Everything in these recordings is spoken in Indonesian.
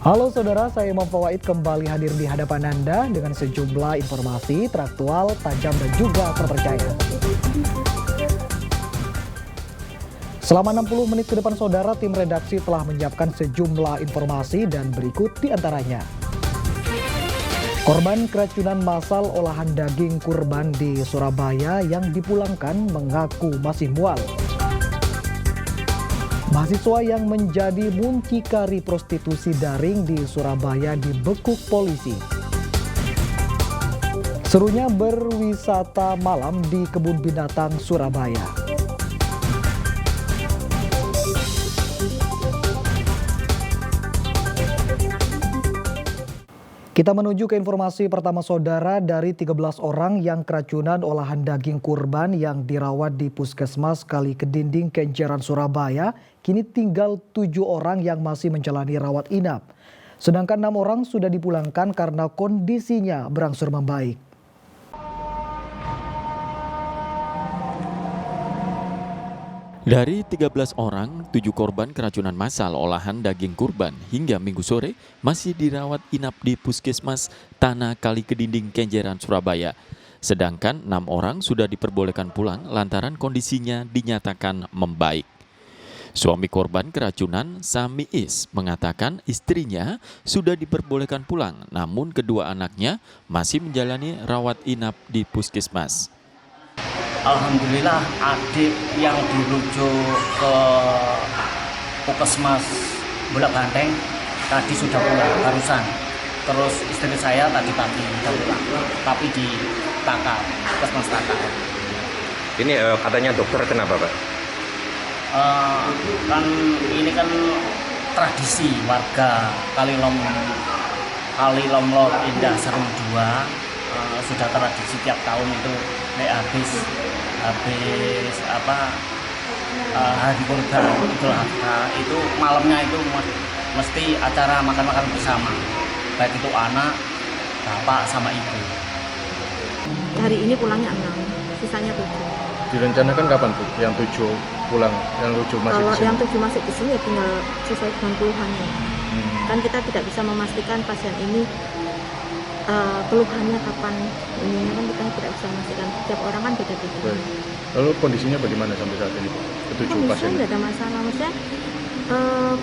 Halo saudara, saya Imam Fawaid kembali hadir di hadapan Anda dengan sejumlah informasi teraktual, tajam dan juga terpercaya. Selama 60 menit ke depan saudara, tim redaksi telah menyiapkan sejumlah informasi dan berikut diantaranya. Korban keracunan massal olahan daging kurban di Surabaya yang dipulangkan mengaku masih mual. Mahasiswa yang menjadi muncikari prostitusi daring di Surabaya dibekuk polisi. Serunya berwisata malam di kebun binatang Surabaya. Kita menuju ke informasi pertama saudara. Dari 13 orang yang keracunan olahan daging kurban yang dirawat di Puskesmas Kalikedinding, Kenjeran, Surabaya, kini tinggal 7 orang yang masih menjalani rawat inap. Sedangkan 6 orang sudah dipulangkan karena kondisinya berangsur membaik. Dari 13 orang, 7 korban keracunan massal olahan daging kurban hingga Minggu sore masih dirawat inap di Puskesmas Tanah Kalikedinding, Kenjeran, Surabaya. Sedangkan 6 orang sudah diperbolehkan pulang lantaran kondisinya dinyatakan membaik. Suami korban keracunan, Samiis, mengatakan istrinya sudah diperbolehkan pulang, namun kedua anaknya masih menjalani rawat inap di Puskesmas. Alhamdulillah adik yang dirujuk ke Puskesmas Bulak Banteng tadi sudah pulang barusan. Terus istri saya tadi pagi sudah pulang, tapi di Takar, Puskesmas Takar. Ini katanya dokter kenapa, Pak? Ini kan tradisi warga Kalilomlor Indah Serung 2. Sudah tradisi tiap tahun itu habis hari kurban Idul Adha itu malamnya itu mesti acara makan-makan bersama, baik itu anak, bapak sama ibu. Hari ini pulangnya 6, sisanya 7. Direncanakan kapan tuh yang 7 pulang, yang 7 masih Kalau di sini? yang 7 masih di sini ya tinggal sesuai dengan keluhannya. Kan kita tidak bisa memastikan pasien ini keluhannya kapan ini, kan kita tidak bisa memastikan. Setiap orang kan beda-beda. Baik. Lalu kondisinya bagaimana sampai saat ini, Pak? Ketujuh pasien. Kondisinya tidak ada masalah, maksudnya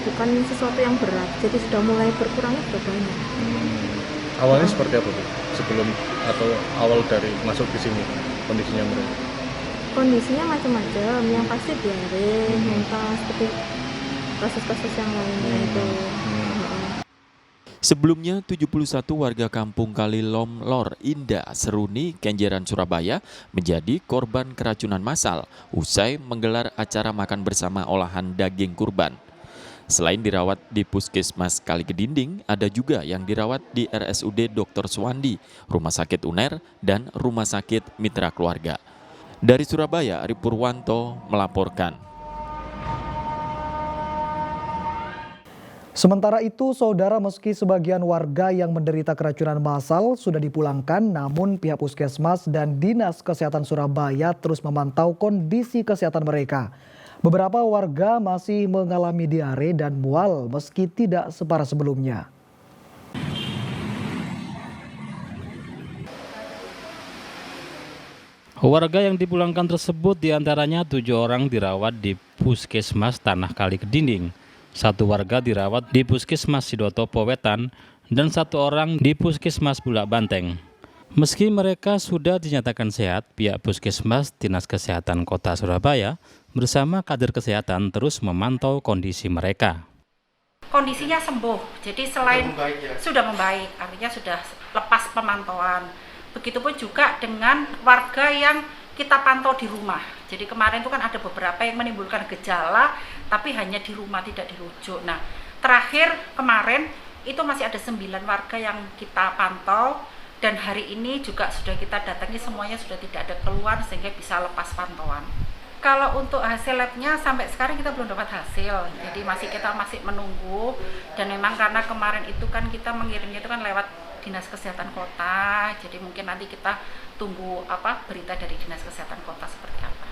bukan sesuatu yang berat, jadi sudah mulai berkurangnya sudah banyak. Awalnya seperti apa tuh? Sebelum atau awal dari masuk ke sini kondisinya mereka? Kondisinya macam-macam, yang pasti diare, muntah, seperti kasus-kasus yang lainnya itu. Sebelumnya, 71 warga kampung Kalilomlor Indah Seruni, Kenjeran, Surabaya menjadi korban keracunan massal usai menggelar acara makan bersama olahan daging kurban. Selain dirawat di Puskesmas Kalikedinding, ada juga yang dirawat di RSUD Dr. Suwandi, Rumah Sakit UNER, dan Rumah Sakit Mitra Keluarga. Dari Surabaya, Ari Purwanto melaporkan. Sementara itu, saudara, meski sebagian warga yang menderita keracunan massal sudah dipulangkan, namun pihak Puskesmas dan Dinas Kesehatan Surabaya terus memantau kondisi kesehatan mereka. Beberapa warga masih mengalami diare dan mual meski tidak separah sebelumnya. Warga yang dipulangkan tersebut diantaranya 7 orang dirawat di Puskesmas Tanah Kalikedinding. 1 warga dirawat di Puskesmas Sidotopo Wetan dan 1 orang di Puskesmas Bulak Banteng. Meski mereka sudah dinyatakan sehat, pihak Puskesmas Dinas Kesehatan Kota Surabaya bersama kader kesehatan terus memantau kondisi mereka. Kondisinya sembuh, jadi selain sudah membaik, artinya sudah lepas pemantauan. Begitupun juga dengan warga yang kita pantau di rumah. Jadi kemarin itu kan ada beberapa yang menimbulkan gejala tapi hanya di rumah, tidak dirujuk. Nah, terakhir kemarin itu masih ada 9 warga yang kita pantau dan hari ini juga sudah kita datangi, semuanya sudah tidak ada keluhan sehingga bisa lepas pantauan. Kalau untuk hasil labnya sampai sekarang kita belum dapat hasil, jadi kita masih menunggu. Dan memang karena kemarin itu kan kita mengirimnya itu kan lewat Dinas Kesehatan Kota, jadi mungkin nanti kita tunggu berita dari Dinas Kesehatan Kota seperti apa.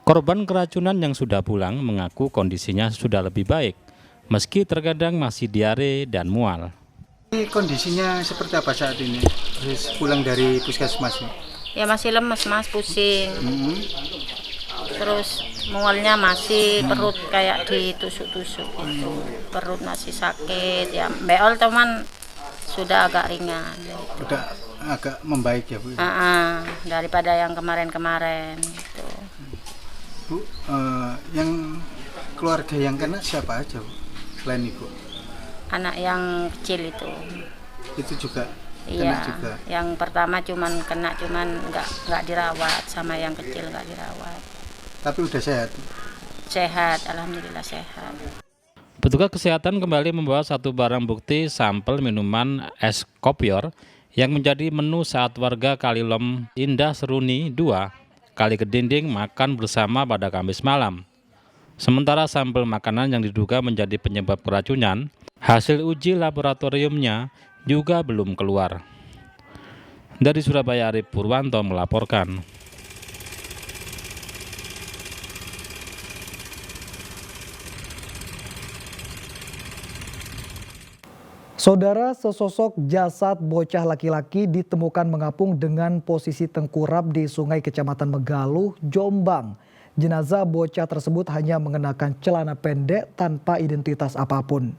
Korban keracunan yang sudah pulang mengaku kondisinya sudah lebih baik. meski terkadang masih diare dan mual. Ini kondisinya seperti apa saat ini? Terus pulang dari puskesmas? Ya masih lemes Mas, pusing. Terus mualnya masih, perut kayak ditusuk-tusuk gitu. Perut masih sakit, ya beol teman sudah agak ringan. Udah agak membaik ya Bu? Daripada yang kemarin-kemarin gitu. Bu, yang keluarga yang kena siapa aja Bu? Selain Ibu? Anak yang kecil itu. Itu juga? Iya, juga. yang pertama kena cuman nggak dirawat, sama yang kecil nggak dirawat. Tapi udah sehat? Sehat, alhamdulillah sehat. Petugas kesehatan kembali membawa satu barang bukti sampel minuman es kopior yang menjadi menu saat warga Kalilom Indah Seruni 2 Kali Kedinding makan bersama pada Kamis malam. Sementara sampel makanan yang diduga menjadi penyebab keracunan, hasil uji laboratoriumnya juga belum keluar. Dari Surabaya, Arif Purwanto melaporkan. Saudara, sesosok jasad bocah laki-laki ditemukan mengapung dengan posisi tengkurap di Sungai Kecamatan Megaluh, Jombang. Jenazah bocah tersebut hanya mengenakan celana pendek tanpa identitas apapun.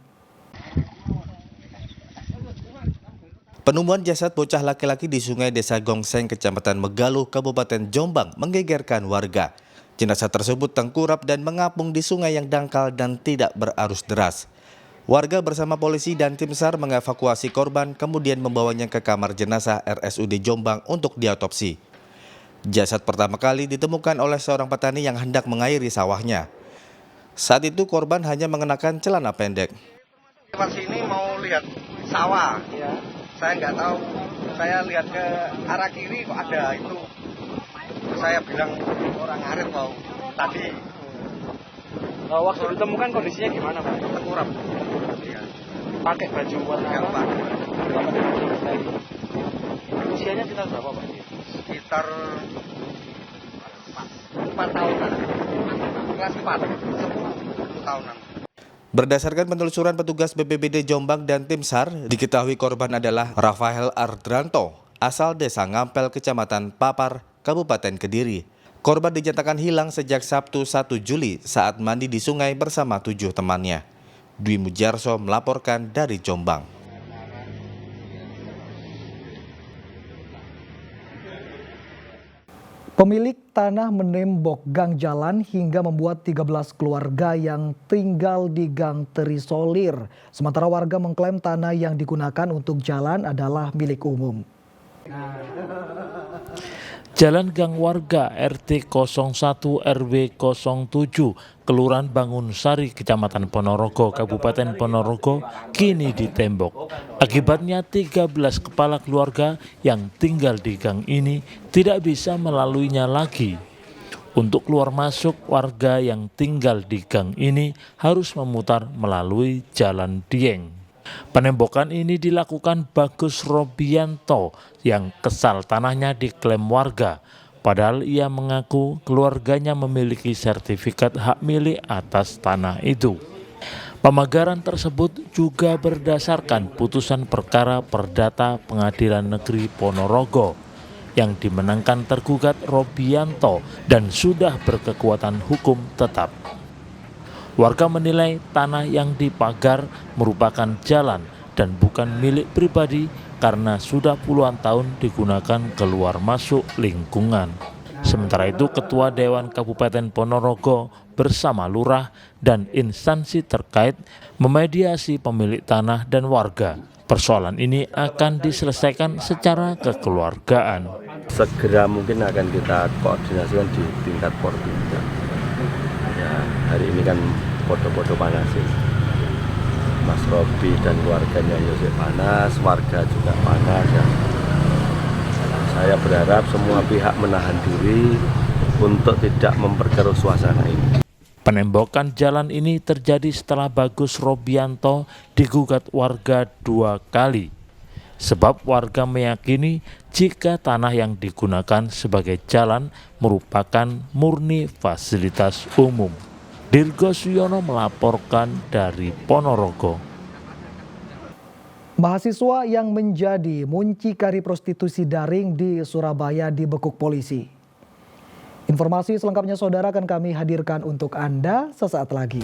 Penemuan jasad bocah laki-laki di Sungai Desa Gongseng, Kecamatan Megaluh, Kabupaten Jombang menggegerkan warga. Jenazah tersebut tengkurap dan mengapung di sungai yang dangkal dan tidak berarus deras. Warga bersama polisi dan tim SAR mengevakuasi korban, kemudian membawanya ke kamar jenazah RSUD Jombang untuk diotopsi. Jasad pertama kali ditemukan oleh seorang petani yang hendak mengairi sawahnya. Saat itu korban hanya mengenakan celana pendek. Pas ini mau lihat sawah, ya. Saya nggak tahu. Saya lihat ke arah kiri kok ada itu. Saya bilang orang ngarit mau tadi. Waktu ditemukan kondisinya gimana Pak? Tengkurap. Ya. Pakai baju warna apa? Usianya sekitar berapa Pak? Sekitar 4 tahunan. Kelas 4, 10 tahunan. Berdasarkan penelusuran petugas BPBD Jombang dan tim SAR, diketahui korban adalah Rafael Ardranto, asal Desa Ngampel, Kecamatan Papar, Kabupaten Kediri. Korban dinyatakan hilang sejak Sabtu 1 Juli saat mandi di sungai bersama 7 temannya. Dwi Mujarso melaporkan dari Jombang. Pemilik tanah menembok gang jalan hingga membuat 13 keluarga yang tinggal di gang terisolir. Sementara warga mengklaim tanah yang digunakan untuk jalan adalah milik umum. Jalan gang warga RT 01 RW 07 Kelurahan Bangunsari, Kecamatan Ponorogo, Kabupaten Ponorogo kini ditembok. Akibatnya 13 kepala keluarga yang tinggal di gang ini tidak bisa melaluinya lagi. Untuk keluar masuk, warga yang tinggal di gang ini harus memutar melalui jalan Dieng. Penembokan ini dilakukan Bagus Robianto yang kesal tanahnya diklaim warga. Padahal ia mengaku keluarganya memiliki sertifikat hak milik atas tanah itu. Pemagaran tersebut juga berdasarkan putusan perkara perdata Pengadilan Negeri Ponorogo yang dimenangkan tergugat Robianto dan sudah berkekuatan hukum tetap. Warga menilai tanah yang dipagar merupakan jalan dan bukan milik pribadi karena sudah puluhan tahun digunakan keluar masuk lingkungan. Sementara itu, Ketua Dewan Kabupaten Ponorogo bersama lurah dan instansi terkait memediasi pemilik tanah dan warga. Persoalan ini akan diselesaikan secara kekeluargaan. Segera mungkin akan kita koordinasikan di tingkat Portugal. Ya, hari ini kan foto-foto panas sih. Mas Robi dan keluarganya Yosef panas, warga juga panas ya. Saya berharap semua pihak menahan diri untuk tidak memperkeruh suasana ini. Penembokan jalan ini terjadi setelah Bagus Robianto digugat warga 2 kali. Sebab warga meyakini jika tanah yang digunakan sebagai jalan merupakan murni fasilitas umum. Dirgo Suyono melaporkan dari Ponorogo. Mahasiswa yang menjadi muncikari prostitusi daring di Surabaya dibekuk polisi. Informasi selengkapnya saudara akan kami hadirkan untuk Anda sesaat lagi.